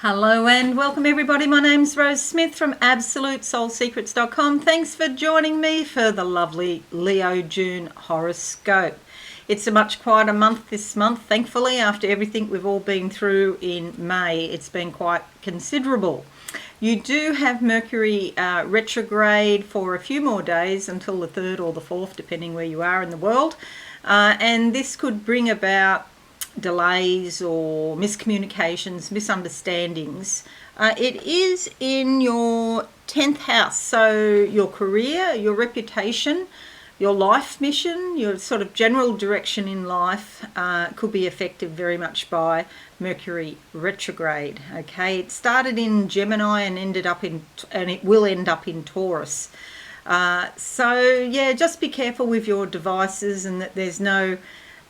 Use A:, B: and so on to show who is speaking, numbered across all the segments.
A: Hello and welcome everybody. My name's Rose Smith from AbsoluteSoulSecrets.com. Thanks for joining me for the lovely Leo June horoscope. It's a much quieter month this month, thankfully, after everything we've all been through in May. It's been quite considerable. You do have Mercury retrograde for a few more days until the 3rd or the 4th, depending where you are in the world. And this could bring about delays or miscommunications, misunderstandings. It is in your 10th house, so your career, your reputation, your life mission, your sort of general direction in life could be affected very much by Mercury retrograde. Okay, it started in Gemini and it will end up in Taurus. So yeah, just be careful with your devices and that there's no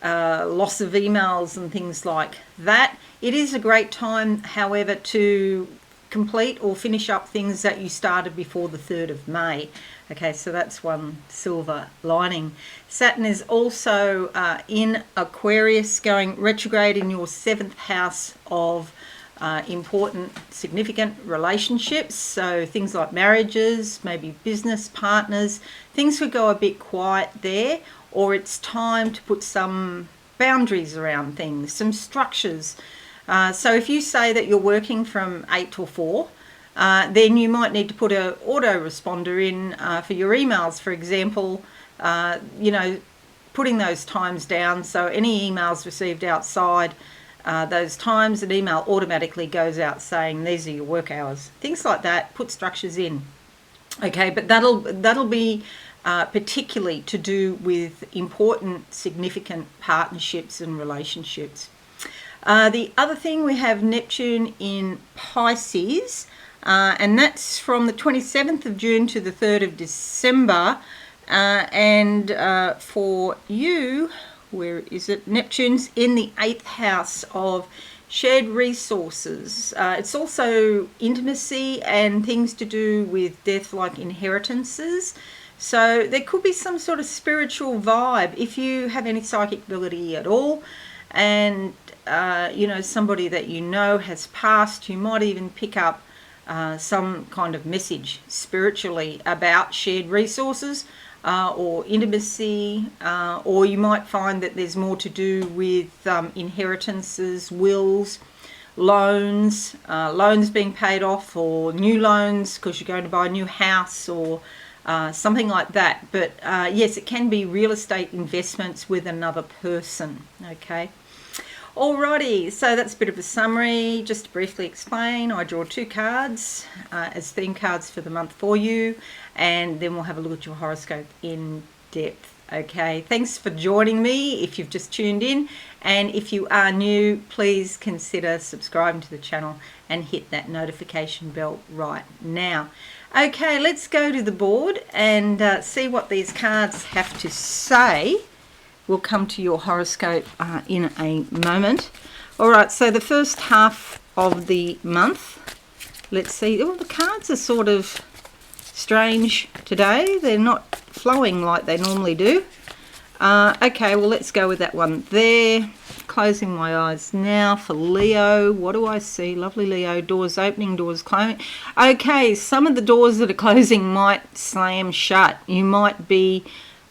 A: loss of emails and things like that. It is a great time, however, to complete or finish up things that you started before the 3rd of May. Okay, so that's one silver lining. Saturn is also in Aquarius, going retrograde in your 7th house of important, significant relationships. So things like marriages, maybe business partners, things could go a bit quiet there, or it's time to put some boundaries around things, some structures. So if you say that you're working from 8 till 4, then you might need to put an autoresponder in for your emails, for example, putting those times down. So any emails received outside those times, an email automatically goes out saying these are your work hours. Things like that, put structures in. Okay, but that'll be particularly to do with important, significant partnerships and relationships. The other thing, we have Neptune in Pisces, and that's from the 27th of June to the 3rd of December. And for you, where is it? Neptune's in the 8th house of shared resources. It's also intimacy and things to do with death, like inheritances. So there could be some sort of spiritual vibe if you have any psychic ability at all, and somebody that you know has passed. You might even pick up some kind of message spiritually about shared resources or intimacy, or you might find that there's more to do with inheritances, wills, loans being paid off, or new loans because you're going to buy a new house, or something like that. But yes, it can be real estate investments with another person. Okay. Alrighty, so that's a bit of a summary. Just to briefly explain, I draw 2 cards as theme cards for the month for you, and then we'll have a look at your horoscope in depth. Okay, thanks for joining me if you've just tuned in, and if you are new, please consider subscribing to the channel and hit that notification bell right now. Okay, let's go to the board and see what these cards have to say. We'll come to your horoscope in a moment. All right, so the first half of the month, let's see. Oh, the cards are sort of strange today. They're not flowing like they normally do. Okay, well, let's go with that one there. Closing my eyes now for Leo. What do I see? Lovely Leo. Doors opening, doors closing. Okay, some of the doors that are closing might slam shut. You might be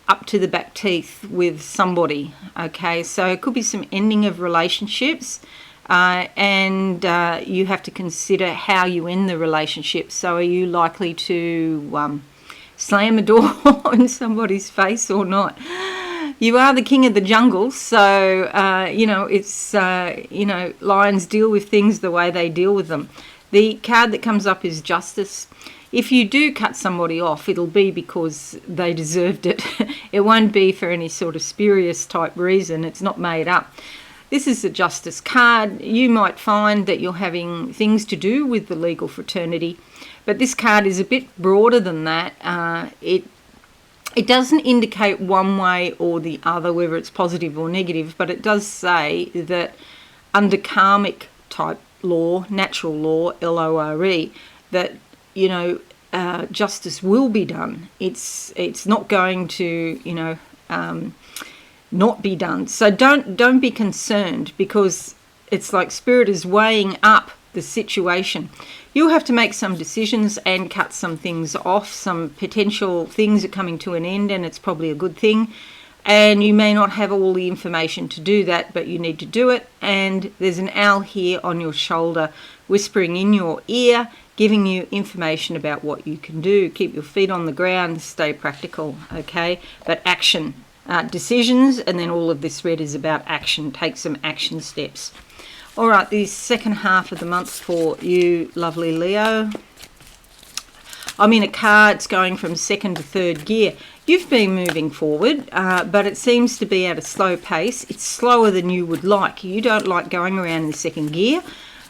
A: up to the back teeth with somebody. Okay, so it could be some ending of relationships, and you have to consider how you end the relationship. So are you likely to slam a door in somebody's face or not? You are the king of the jungle, so it's lions deal with things the way they deal with them. The card that comes up is Justice. If you do cut somebody off, it'll be because they deserved it. It won't be for any sort of spurious type reason. It's not made up. This is the Justice card. You might find that you're having things to do with the legal fraternity, but this card is a bit broader than that. It doesn't indicate one way or the other, whether it's positive or negative, but it does say that under karmic type law, natural law, LORE, that justice will be done. It's not going to not be done. So don't be concerned, because it's like Spirit is weighing up the situation. You'll have to make some decisions and cut some things off. Some potential things are coming to an end, and it's probably a good thing. And you may not have all the information to do that, but you need to do it. And there's an owl here on your shoulder whispering in your ear, giving you information about what you can do. Keep your feet on the ground, stay practical, okay? But action, decisions, and then all of this red is about action. Take some action steps. All right, the second half of the month for you, lovely Leo. I'm in a car, it's going from second to third gear. You've been moving forward, but it seems to be at a slow pace. It's slower than you would like. You don't like going around in second gear.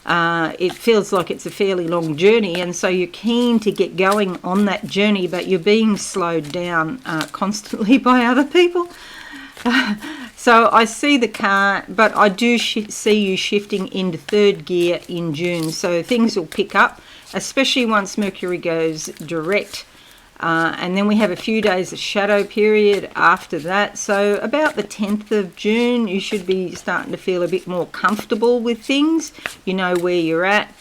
A: It feels like it's a fairly long journey, and so you're keen to get going on that journey, but you're being slowed down constantly by other people. So I see the car, but I do see you shifting into third gear in June. So things will pick up, especially once Mercury goes direct. And then we have a few days of shadow period after that. So about the 10th of June, you should be starting to feel a bit more comfortable with things. You know where you're at.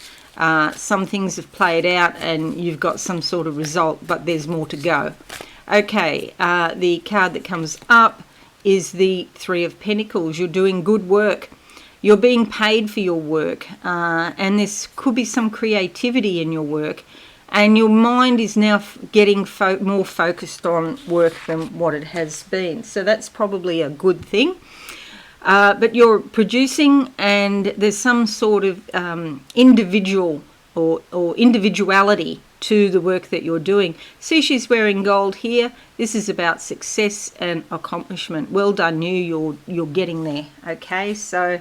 A: Some things have played out and you've got some sort of result, but there's more to go. Okay, the card that comes up is the Three of Pentacles. You're doing good work. You're being paid for your work. And this could be some creativity in your work. And your mind is now getting more focused on work than what it has been. So that's probably a good thing. But you're producing, and there's some sort of individual or individuality to the work that you're doing. See, she's wearing gold here. This is about success and accomplishment. Well done, you. You're getting there. Okay, so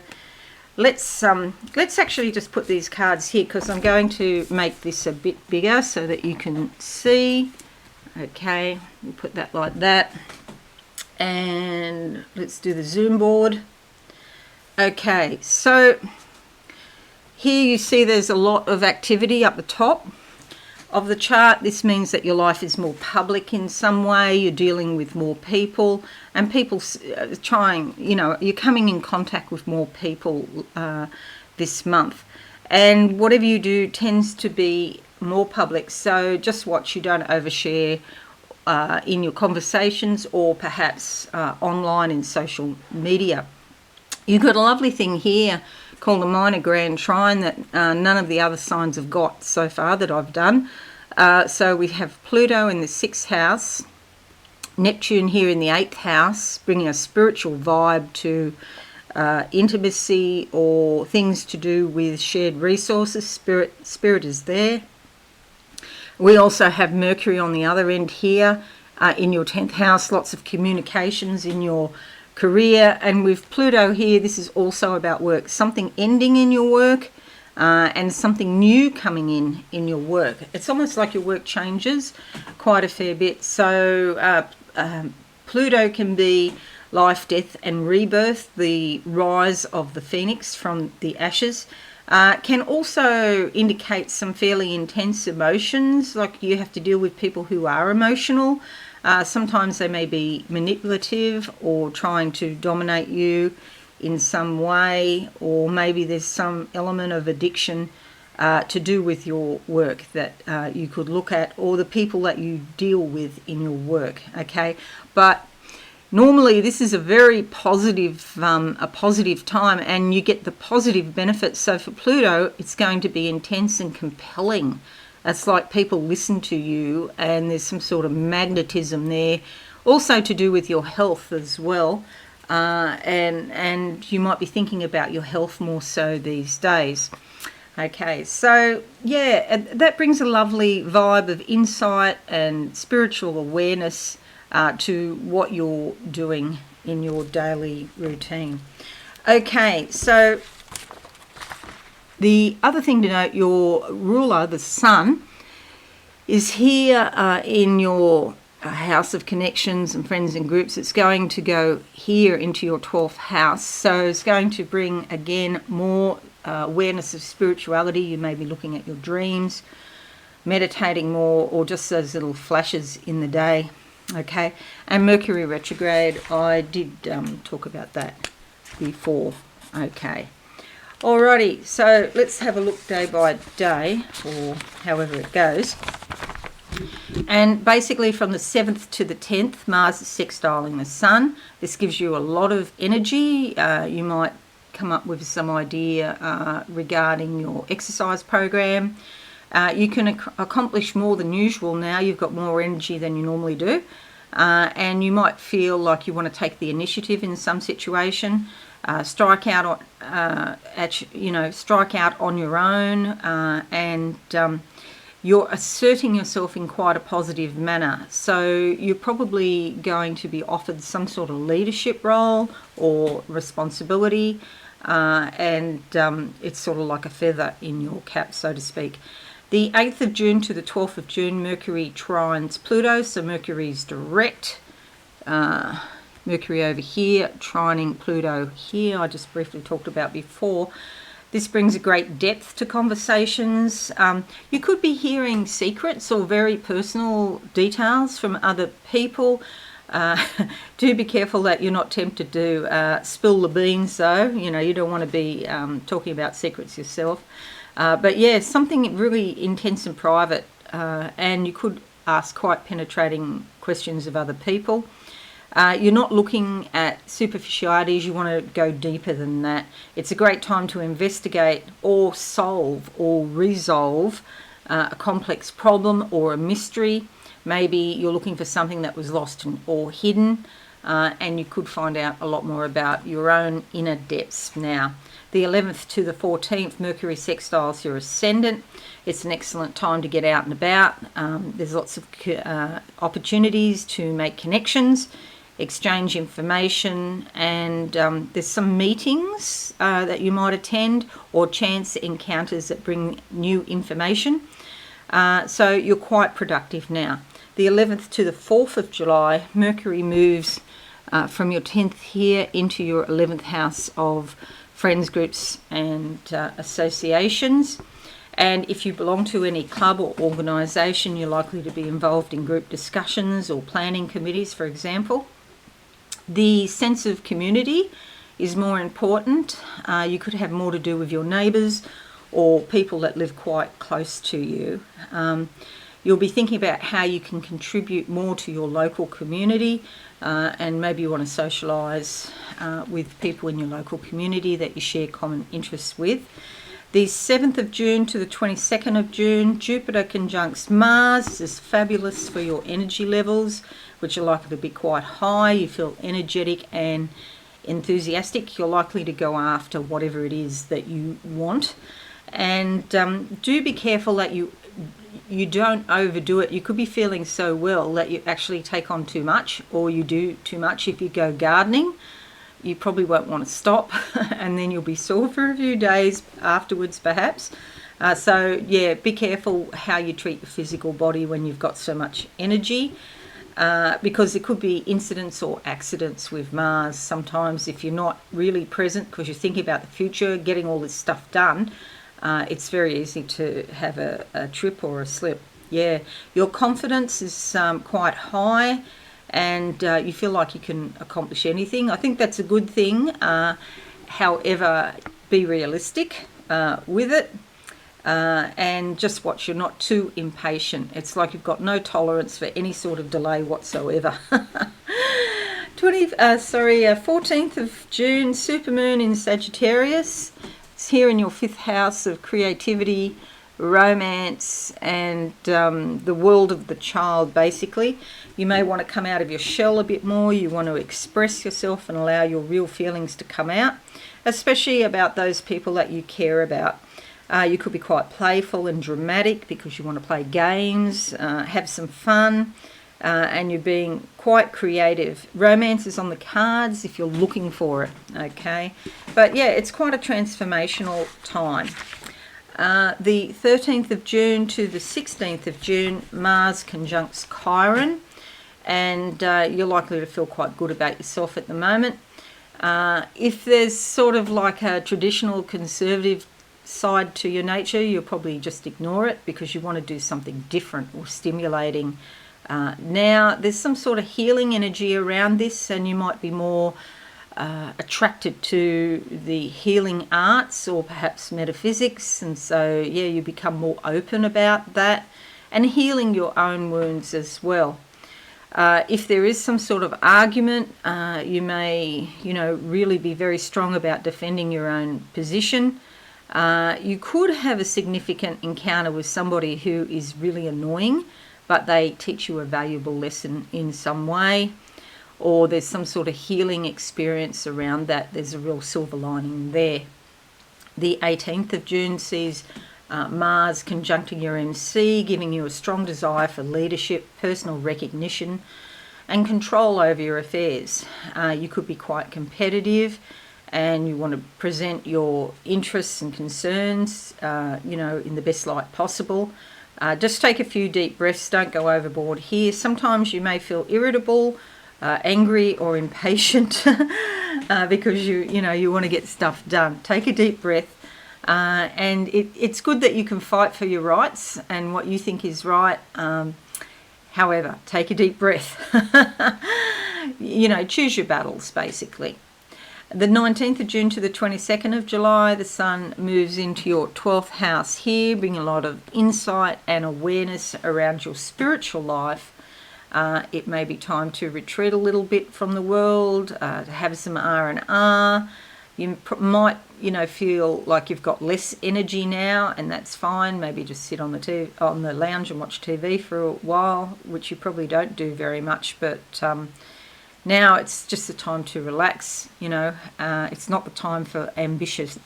A: let's actually just put these cards here, because I'm going to make this a bit bigger so that you can see. Okay, we'll put that like that, and let's do the zoom board. Okay, so here you see there's a lot of activity up the top of the chart. This means that your life is more public in some way. You're dealing with more people, and people trying, you're coming in contact with more people this month. And whatever you do tends to be more public. So just watch you don't overshare in your conversations, or perhaps online in social media. You've got a lovely thing here called a minor grand trine that none of the other signs have got so far that I've done. So we have Pluto in the 6th house, Neptune here in the 8th house, bringing a spiritual vibe to intimacy or things to do with shared resources. Spirit is there. We also have Mercury on the other end here in your 10th house, lots of communications in your career. And with Pluto here, this is also about work, something ending in your work and something new coming in your work. It's almost like your work changes quite a fair bit. So Pluto can be life, death and rebirth, the rise of the phoenix from the ashes. Can also indicate some fairly intense emotions, like you have to deal with people who are emotional. Sometimes they may be manipulative or trying to dominate you in some way, or maybe there's some element of addiction to do with your work that you could look at, or the people that you deal with in your work. Okay, but normally this is a very positive time, and you get the positive benefits. So for Pluto, it's going to be intense and compelling. It's like people listen to you, and there's some sort of magnetism there. Also to do with your health as well, and you might be thinking about your health more so these days. Okay, so yeah, that brings a lovely vibe of insight and spiritual awareness to what you're doing in your daily routine. Okay, so the other thing to note, your ruler, the sun, is here in your house of connections and friends and groups. It's going to go here into your 12th house. So it's going to bring, again, more awareness of spirituality. You may be looking at your dreams, meditating more, or just those little flashes in the day. Okay, and Mercury retrograde, I did talk about that before. Okay. Alrighty, so let's have a look day by day, or however it goes. And basically from the 7th to the 10th, Mars is sextiling the Sun. This gives you a lot of energy. You might come up with some idea regarding your exercise program. You can accomplish more than usual now. You've got more energy than you normally do. And you might feel like you want to take the initiative in some situation. Strike out on your own, and you're asserting yourself in quite a positive manner. So you're probably going to be offered some sort of leadership role or responsibility, and it's sort of like a feather in your cap, so to speak. The 8th of June to the 12th of June, Mercury trines Pluto, so Mercury's direct. Mercury over here, trining Pluto here, I just briefly talked about before. This brings a great depth to conversations. You could be hearing secrets or very personal details from other people. Do be careful that you're not tempted to spill the beans, though. You know, you don't want to be talking about secrets yourself. But yeah, something really intense and private, and you could ask quite penetrating questions of other people. You're not looking at superficialities, you want to go deeper than that. It's a great time to investigate or solve or resolve a complex problem or a mystery. Maybe you're looking for something that was lost or hidden, and you could find out a lot more about your own inner depths now. The 11th to the 14th, Mercury sextiles your ascendant. It's an excellent time to get out and about. There's lots of opportunities to make connections, exchange information, and there's some meetings that you might attend or chance encounters that bring new information. So you're quite productive now. The 11th to the 4th of July, Mercury moves from your 10th here into your 11th house of friends, groups and associations. And if you belong to any club or organisation, you're likely to be involved in group discussions or planning committees, for example. The sense of community is more important. You could have more to do with your neighbours or people that live quite close to you. You'll be thinking about how you can contribute more to your local community, and maybe you want to socialise with people in your local community that you share common interests with. The 7th of June to the 22nd of June, Jupiter conjuncts Mars. This is fabulous for your energy levels, which are likely to be quite high. You feel energetic and enthusiastic. You're likely to go after whatever it is that you want. And do be careful that you don't overdo it. You could be feeling so well that you actually take on too much, or you do too much. If you go gardening, you probably won't want to stop, and then you'll be sore for a few days afterwards, perhaps. So yeah, be careful how you treat your physical body when you've got so much energy, because there could be incidents or accidents with Mars. Sometimes if you're not really present because you're thinking about the future, getting all this stuff done, it's very easy to have a trip or a slip. Yeah, your confidence is quite high, and you feel like you can accomplish anything. I think that's a good thing. However, be realistic with it, and just watch you're not too impatient. It's like you've got no tolerance for any sort of delay whatsoever. 14th of June, supermoon in Sagittarius. It's here in your 5th house of creativity, romance, and the world of the child, basically. You may want to come out of your shell a bit more. You want to express yourself and allow your real feelings to come out, especially about those people that you care about. You could be quite playful and dramatic because you want to play games, have some fun, and you're being quite creative. Romance is on the cards if you're looking for it, okay? But yeah, it's quite a transformational time. The 13th of June to the 16th of June, Mars conjuncts Chiron, and you're likely to feel quite good about yourself at the moment. If there's sort of like a traditional conservative side to your nature, you'll probably just ignore it because you want to do something different or stimulating. Now, there's some sort of healing energy around this, and you might be more attracted to the healing arts or perhaps metaphysics, and so you become more open about that and healing your own wounds as well. If there is some sort of argument, you may, really be very strong about defending your own position. You could have a significant encounter with somebody who is really annoying, but they teach you a valuable lesson in some way, or there's some sort of healing experience around that. There's a real silver lining there. The 18th of June sees Mars conjuncting your MC, giving you a strong desire for leadership, personal recognition, and control over your affairs. You could be quite competitive, and you want to present your interests and concerns, in the best light possible. Just take a few deep breaths. Don't go overboard here. Sometimes you may feel irritable, angry, or impatient because you want to get stuff done. Take a deep breath. And it's good that you can fight for your rights and what you think is right. However, take a deep breath. Choose your battles, basically. The 19th of June to the 22nd of July, the Sun moves into your 12th house here, bringing a lot of insight and awareness around your spiritual life. It may be time to retreat a little bit from the world, to have some R&R. You might, feel like you've got less energy now, and that's fine. Maybe just sit on the lounge and watch TV for a while, which you probably don't do very much. But now it's just the time to relax. It's not the time for ambitious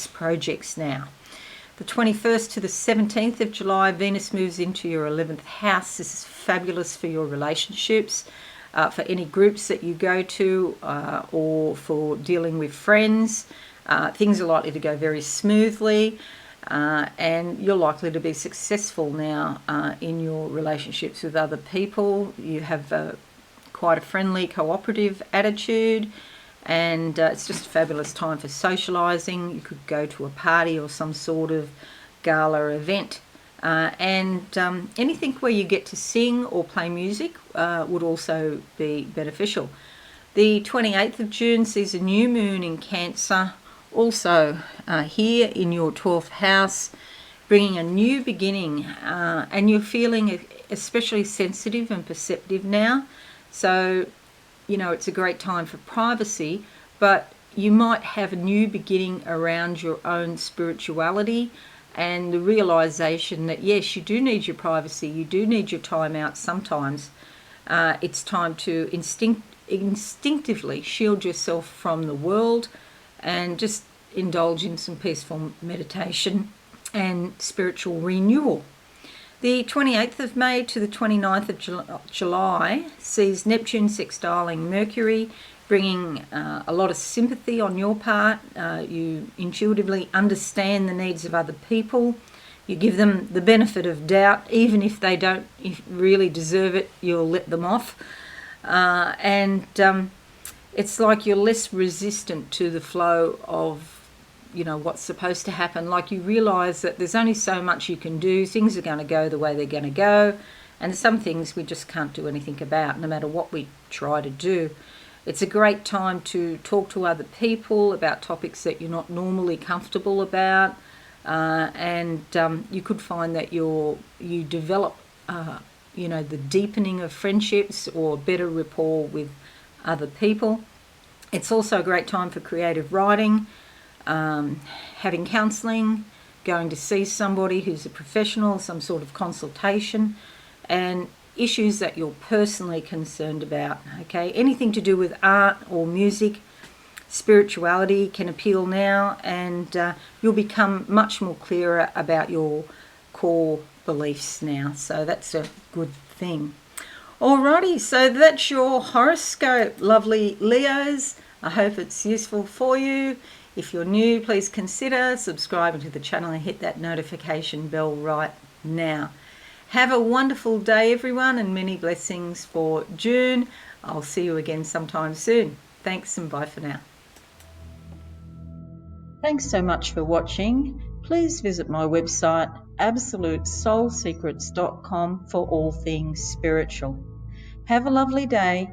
A: projects now. The 21st to the 17th of July, Venus moves into your 11th house. This is fabulous for your relationships. For any groups that you go to, or for dealing with friends. Things are likely to go very smoothly, and you're likely to be successful now in your relationships with other people. You have quite a friendly, cooperative attitude, and it's just a fabulous time for socialising. You could go to a party or some sort of gala event. And anything where you get to sing or play music would also be beneficial. The 28th of June sees a new moon in Cancer, also here in your 12th house, bringing a new beginning. And you're feeling especially sensitive and perceptive now. So, it's a great time for privacy, but you might have a new beginning around your own spirituality, and the realisation that, yes, you do need your privacy, you do need your time out sometimes. It's time to instinctively shield yourself from the world and just indulge in some peaceful meditation and spiritual renewal. The 28th of May to the 29th of July sees Neptune sextiling Mercury, bringing a lot of sympathy on your part. You intuitively understand the needs of other people. You give them the benefit of doubt, even if they don't really deserve it, you'll let them off. And it's like you're less resistant to the flow of, what's supposed to happen. Like you realise that there's only so much you can do. Things are going to go the way they're going to go. And some things we just can't do anything about, no matter what we try to do. It's a great time to talk to other people about topics that you're not normally comfortable about, and you could find that you develop, the deepening of friendships or better rapport with other people. It's also a great time for creative writing, having counselling, going to see somebody who's a professional, some sort of consultation, and issues that you're personally concerned about. Okay, anything to do with art or music, spirituality can appeal now, and you'll become much more clearer about your core beliefs now. So that's a good thing. Alrighty, so that's your horoscope, lovely Leos. I hope it's useful for you. If you're new, please consider subscribing to the channel and hit that notification bell right now. Have a wonderful day, everyone, and many blessings for June. I'll see you again sometime soon. Thanks and bye for now. Thanks so much for watching. Please visit my website, absolutesoulsecrets.com, for all things spiritual. Have a lovely day.